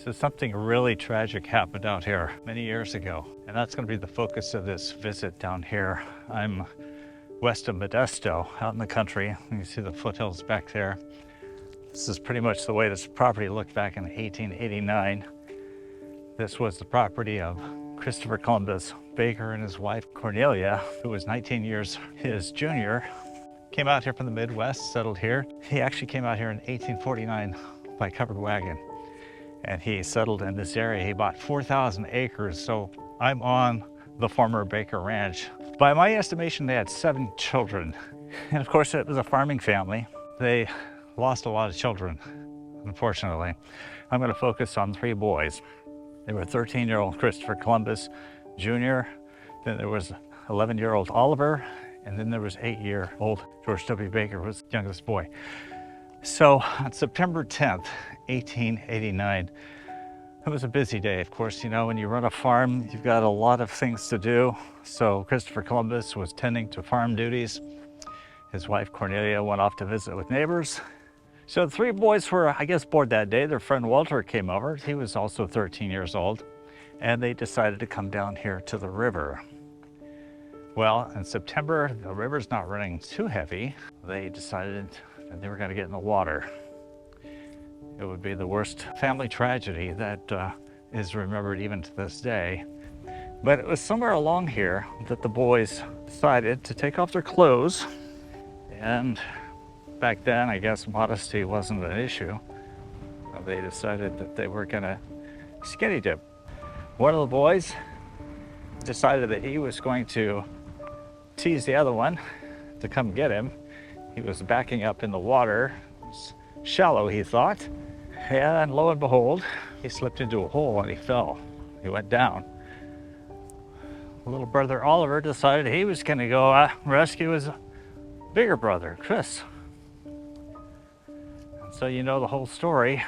So something really tragic happened out here many years ago, and that's going to be the focus of this visit down here. I'm west of Modesto, out in the country. You can see the foothills back there. This is pretty much the way this property looked back in 1889. This was the property of Christopher Columbus Baker and his wife Cornelia, who was 19 years his junior. Came out here from the Midwest, settled here. He actually came out here in 1849 by covered wagon, and he settled in this area. He bought 4,000 acres, so I'm on the former Baker Ranch. By my estimation, they had 7 children, and of course it was a farming family. They lost a lot of children, unfortunately. I'm going to focus on 3 boys. They were 13-year-old Christopher Columbus Jr., then there was 11-year-old Oliver, and then there was 8-year-old George W. Baker, who was the youngest boy. So on September 10th, 1889, it was a busy day. Of course, you know, when you run a farm, you've got a lot of things to do. So Christopher Columbus was tending to farm duties. His wife Cornelia went off to visit with neighbors. So the 3 boys were, I guess, bored that day. Their friend Walter came over. He was also 13 years old. And they decided to come down here to the river. Well, in September, the river's not running too heavy. They decided that they were going to get in the water. It would be the worst family tragedy that is remembered even to this day. But it was somewhere along here that the boys decided to take off their clothes. And back then, I guess modesty wasn't an issue. They decided that they were gonna skinny dip. One of the boys decided that he was going to tease the other one to come get him. He was backing up in the water. It was shallow, he thought. And lo and behold, he slipped into a hole and he fell. He went down. Little brother Oliver decided he was gonna go rescue his bigger brother, Chris. And so you know the whole story.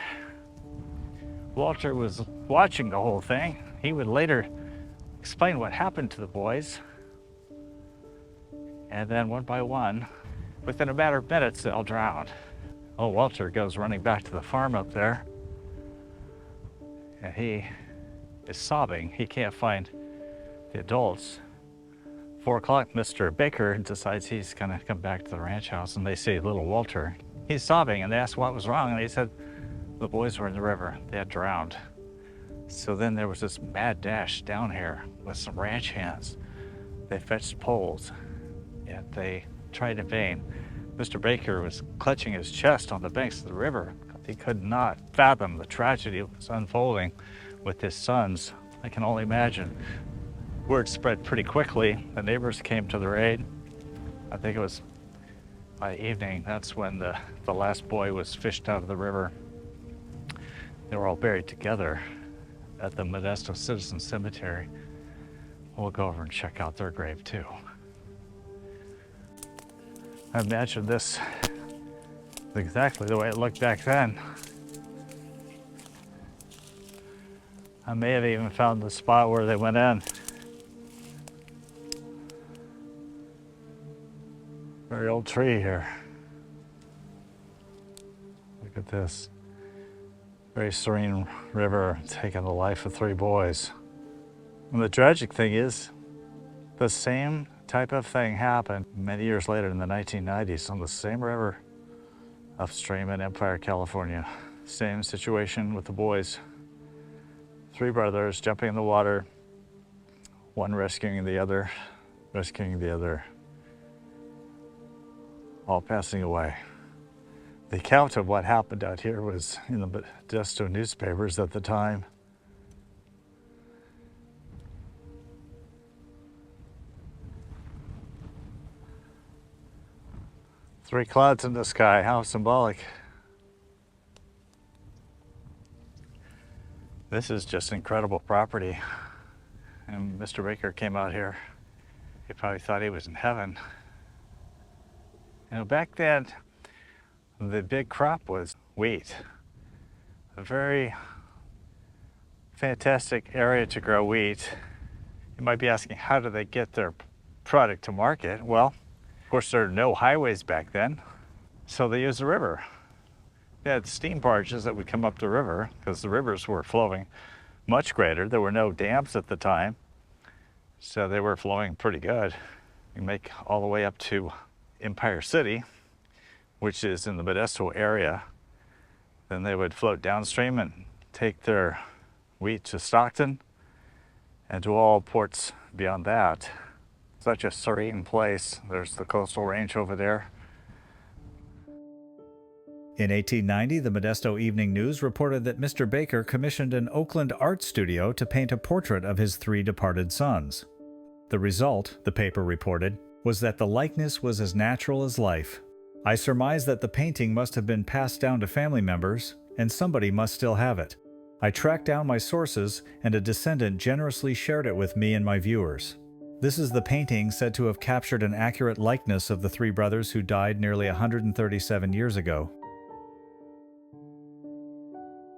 Walter was watching the whole thing. He would later explain what happened to the boys. And then one by one, within a matter of minutes, they all drowned. Oh, Walter goes running back to the farm up there, and he is sobbing. He can't find the adults. 4 o'clock, Mr. Baker decides he's gonna come back to the ranch house, and they see little Walter. He's sobbing, and they asked what was wrong, and they said the boys were in the river. They had drowned. So then there was this mad dash down here with some ranch hands. They fetched poles, and they tried in vain. Mr. Baker was clutching his chest on the banks of the river. He could not fathom the tragedy that was unfolding with his sons. I can only imagine. Word spread pretty quickly. The neighbors came to their aid. I think it was by evening, that's when the last boy was fished out of the river. They were all buried together at the Modesto Citizen Cemetery. We'll go over and check out their grave too. I imagine this is exactly the way it looked back then. I may have even found the spot where they went in. Very old tree here. Look at this. Very serene river taking the life of 3 boys. And the tragic thing is, the same type of thing happened many years later in the 1990s on the same river upstream in Empire, California. Same situation with the boys. 3 brothers jumping in the water, one rescuing the other, all passing away. The account of what happened out here was in the Modesto newspapers at the time. Three clouds in the sky, how symbolic. This is just incredible property. And Mr. Baker came out here. He probably thought he was in heaven. You know, back then, the big crop was wheat. A very fantastic area to grow wheat. You might be asking, how do they get their product to market? Well, of course, there are no highways back then, so they used the river. They had steam barges that would come up the river because the rivers were flowing much greater. There were no dams at the time, so they were flowing pretty good. You make all the way up to Empire City, which is in the Modesto area. Then they would float downstream and take their wheat to Stockton and to all ports beyond that. Such a serene place. There's the coastal range over there. In 1890, the Modesto Evening News reported that Mr. Baker commissioned an Oakland art studio to paint a portrait of his 3 departed sons. The result, the paper reported, was that the likeness was as natural as life. I surmise that the painting must have been passed down to family members, and somebody must still have it. I tracked down my sources, and a descendant generously shared it with me and my viewers. This is the painting said to have captured an accurate likeness of the 3 brothers who died nearly 137 years ago.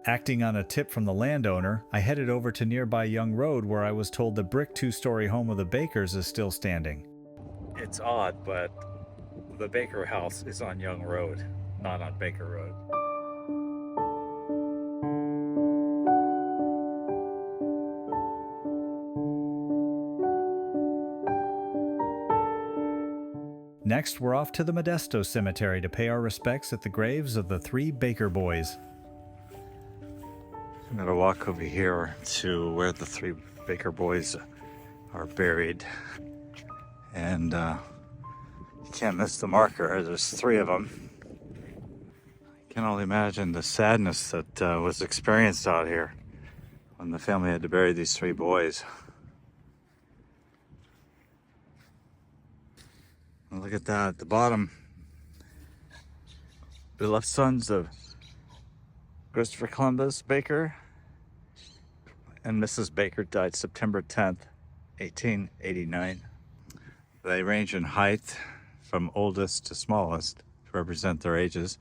Acting on a tip from the landowner, I headed over to nearby Young Road where I was told the brick 2-story home of the Bakers is still standing. It's odd, but the Baker house is on Young Road, not on Baker Road. Next, we're off to the Modesto Cemetery to pay our respects at the graves of the 3 Baker boys. I'm going to walk over here to where the 3 Baker boys are buried. And you can't miss the marker. There's 3 of them. I can only imagine the sadness that was experienced out here when the family had to bury these 3 boys. And look at that at the bottom. Beloved sons of Christopher Columbus Baker and Mrs. Baker died September 10th, 1889. They range in height from oldest to smallest to represent their ages.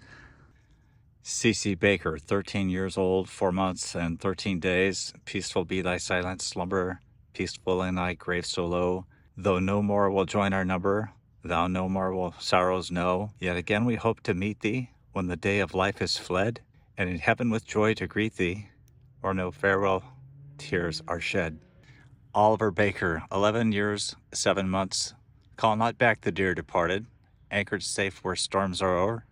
C.C. Baker, 13 years old, 4 months and 13 days. Peaceful be thy silent slumber, peaceful in thy grave so low. Though no more will join our number, thou no more will sorrows know. Yet again we hope to meet thee when the day of life is fled, and in heaven with joy to greet thee, or no farewell tears are shed. Oliver Baker, 11 years, 7 months. Call not back the dear departed, anchored safe where storms are o'er.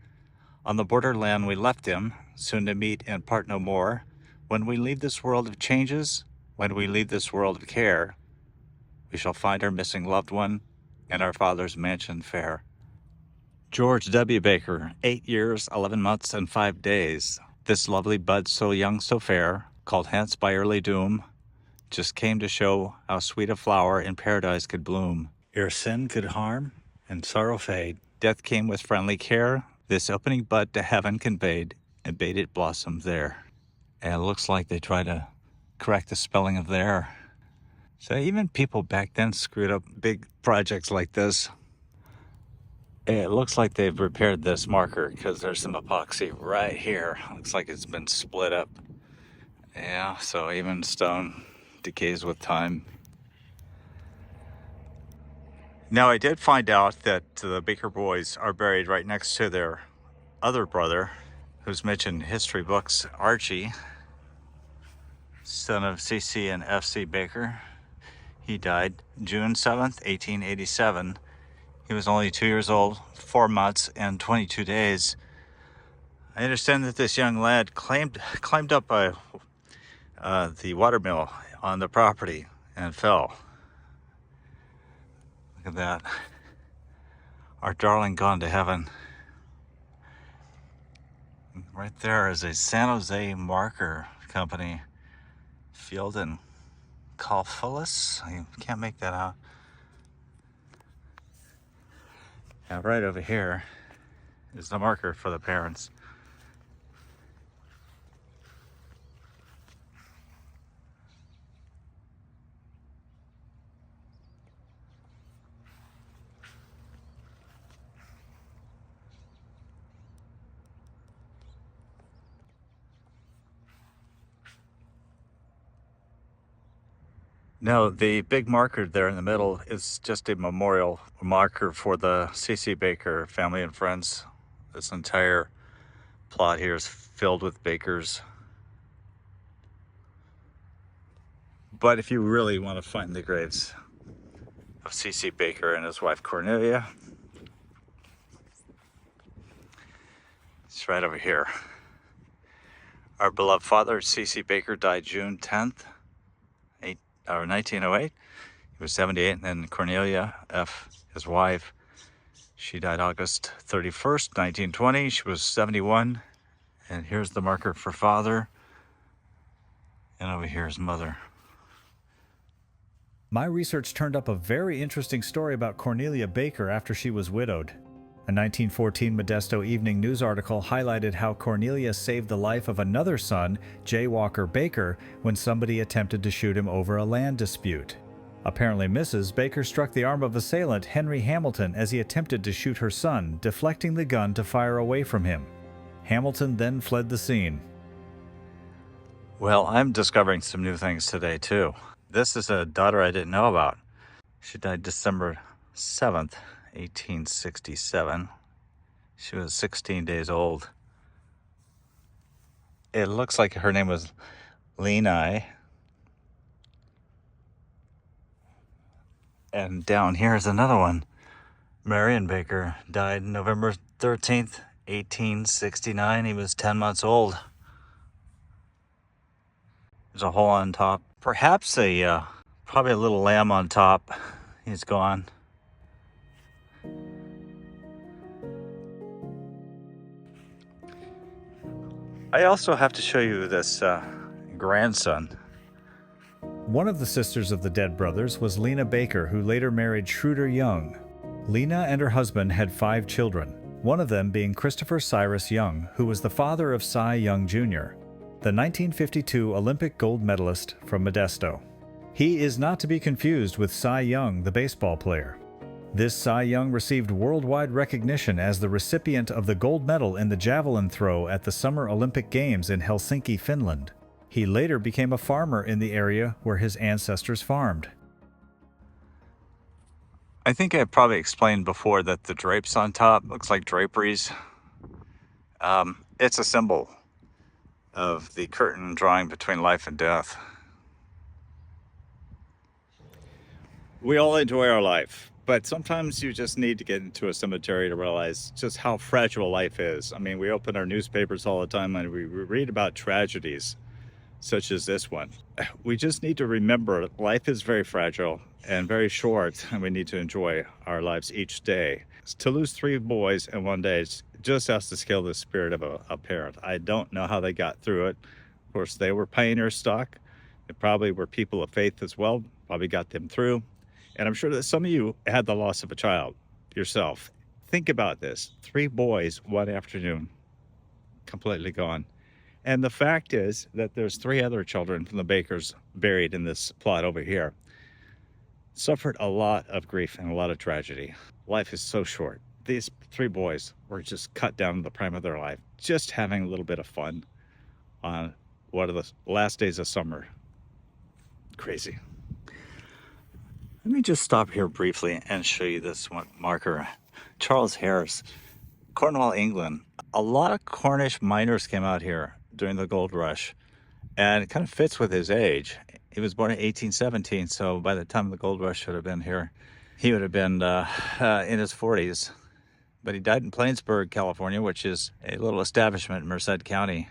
On the borderland we left him, soon to meet and part no more. When we leave this world of changes, when we leave this world of care, we shall find our missing loved one and our father's mansion fair. George W. Baker, 8 years, 11 months, and 5 days. This lovely bud so young, so fair, called hence by early doom, just came to show how sweet a flower in paradise could bloom. Ere sin could harm and sorrow fade, death came with friendly care, this opening bud to heaven conveyed, and bade it blossom there. And it looks like they tried to correct the spelling of there. So even people back then screwed up big projects like this. It looks like they've repaired this marker because there's some epoxy right here. Looks like it's been split up. Yeah, so even stone decays with time. Now I did find out that the Baker boys are buried right next to their other brother, who's mentioned in history books, Archie, son of C.C. and F.C. Baker. He died June 7th, 1887. He was only 2 years old, 4 months, and 22 days. I understand that this young lad climbed up the watermill on the property and fell. Look at that. Our darling gone to heaven. Right there is a San Jose marker company. Field and Calfulis. I can't make that out. Now right over here is the marker for the parents. No, the big marker there in the middle is just a memorial marker for the C.C. Baker family and friends. This entire plot here is filled with Bakers. But if you really want to find the graves of C.C. Baker and his wife Cornelia, it's right over here. Our beloved father, C.C. Baker, died June 10th, 1908. He was 78, and then Cornelia F., his wife, she died August 31st, 1920. She was 71. And here's the marker for father. And over here is mother. My research turned up a very interesting story about Cornelia Baker after she was widowed. A 1914 Modesto Evening News article highlighted how Cornelia saved the life of another son, J. Walker Baker, when somebody attempted to shoot him over a land dispute. Apparently, Mrs. Baker struck the arm of assailant Henry Hamilton as he attempted to shoot her son, deflecting the gun to fire away from him. Hamilton then fled the scene. Well, I'm discovering some new things today, too. This is a daughter I didn't know about. She died December 7th, 1867. She was 16 days old. It looks like her name was Leni. And down here is another one. Marion Baker died November 13th, 1869. He was 10 months old. There's a hole on top. Perhaps probably a little lamb on top. He's gone. I also have to show you this grandson. One of the sisters of the dead brothers was Lena Baker, who later married Schroeder Young. Lena and her husband had 5 children, one of them being Christopher Cyrus Young, who was the father of Cy Young Jr., the 1952 Olympic gold medalist from Modesto. He is not to be confused with Cy Young, the baseball player. This Cy Young received worldwide recognition as the recipient of the gold medal in the javelin throw at the Summer Olympic Games in Helsinki, Finland. He later became a farmer in the area where his ancestors farmed. I think I probably explained before that the drapes on top looks like draperies. It's a symbol of the curtain drawing between life and death. We all enjoy our life, but sometimes you just need to get into a cemetery to realize just how fragile life is. I mean, we open our newspapers all the time and we read about tragedies such as this one. We just need to remember life is very fragile and very short, and we need to enjoy our lives each day. To lose 3 boys in one day just has to scale the spirit of a parent. I don't know how they got through it. Of course, they were pioneer stock. They probably were people of faith as well, probably got them through. And I'm sure that some of you had the loss of a child yourself. Think about this. 3 boys one afternoon, completely gone. And the fact is that there's 3 other children from the Bakers buried in this plot over here. Suffered a lot of grief and a lot of tragedy. Life is so short. These 3 boys were just cut down to the prime of their life, just having a little bit of fun on one of the last days of summer. Crazy. Let me just stop here briefly and show you this one marker. Charles Harris, Cornwall, England. A lot of Cornish miners came out here during the gold rush, and it kind of fits with his age. He was born in 1817, so by the time the gold rush should have been here, he would have been in his 40s. But he died in Plainsburg, California, which is a little establishment in Merced County.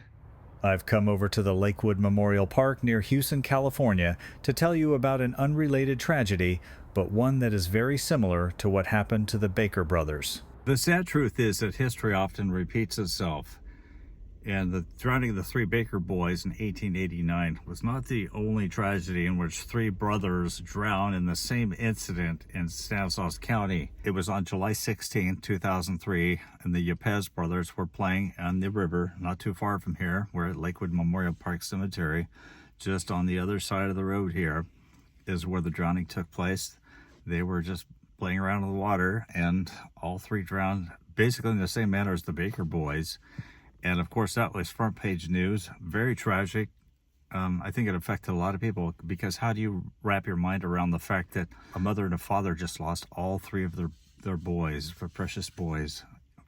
I've come over to the Lakewood Memorial Park near Houston, California, to tell you about an unrelated tragedy, but one that is very similar to what happened to the Baker brothers. The sad truth is that history often repeats itself. And the drowning of the 3 Baker boys in 1889 was not the only tragedy in which 3 brothers drowned in the same incident in Stanislaus County. It was on July 16, 2003, and the Yepez brothers were playing on the river, not too far from here. We're at Lakewood Memorial Park Cemetery. Just on the other side of the road here is where the drowning took place. They were just playing around in the water, and all 3 drowned basically in the same manner as the Baker boys. And of course, that was front page news. Very tragic. I think it affected a lot of people, because how do you wrap your mind around the fact that a mother and a father just lost all 3 of their boys, their precious boys,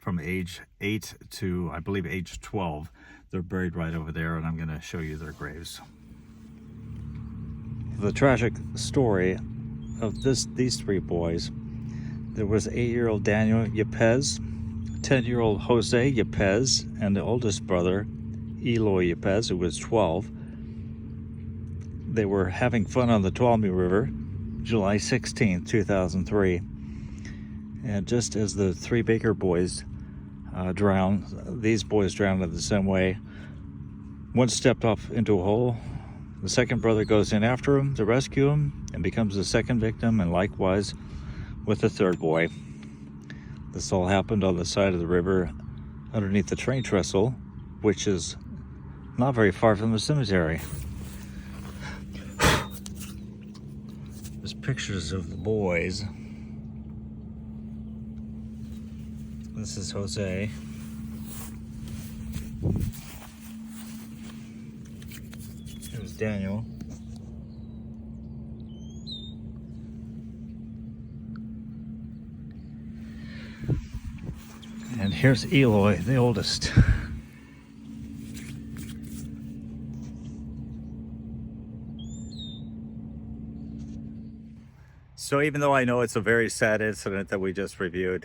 from age 8 to, I believe, age 12. They're buried right over there, and I'm going to show you their graves. The tragic story of these three boys. There was 8-year-old Daniel Yepez, 10-year-old Jose Yepez, and the oldest brother, Eloy Yepez, who was 12. They were having fun on the Tuolumne River, July 16, 2003. And just as the three Baker boys drowned, these boys drowned in the same way. One stepped off into a hole. The second brother goes in after him to rescue him and becomes the second victim, and likewise with the third boy. This all happened on the side of the river underneath the train trestle, which is not very far from the cemetery. There's pictures of the boys. This is Jose. Here's Daniel. And here's Eloy, the oldest. So even though I know it's a very sad incident that we just reviewed,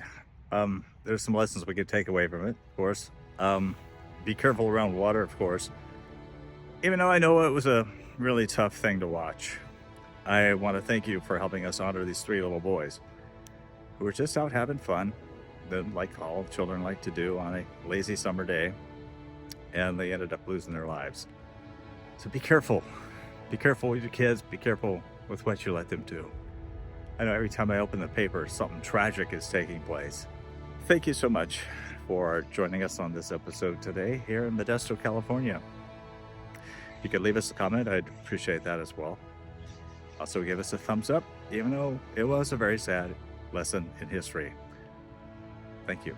there's some lessons we could take away from it, of course. Be careful around water, of course. Even though I know it was a really tough thing to watch, I want to thank you for helping us honor these three little boys who were just out having fun, like all children like to do on a lazy summer day, and they ended up losing their lives. So be careful. Be careful with your kids. Be careful with what you let them do. I know every time I open the paper, something tragic is taking place. Thank you so much for joining us on this episode today here in Modesto, California. You could leave us a comment. I'd appreciate that as well. Also, give us a thumbs up, even though it was a very sad lesson in history. Thank you.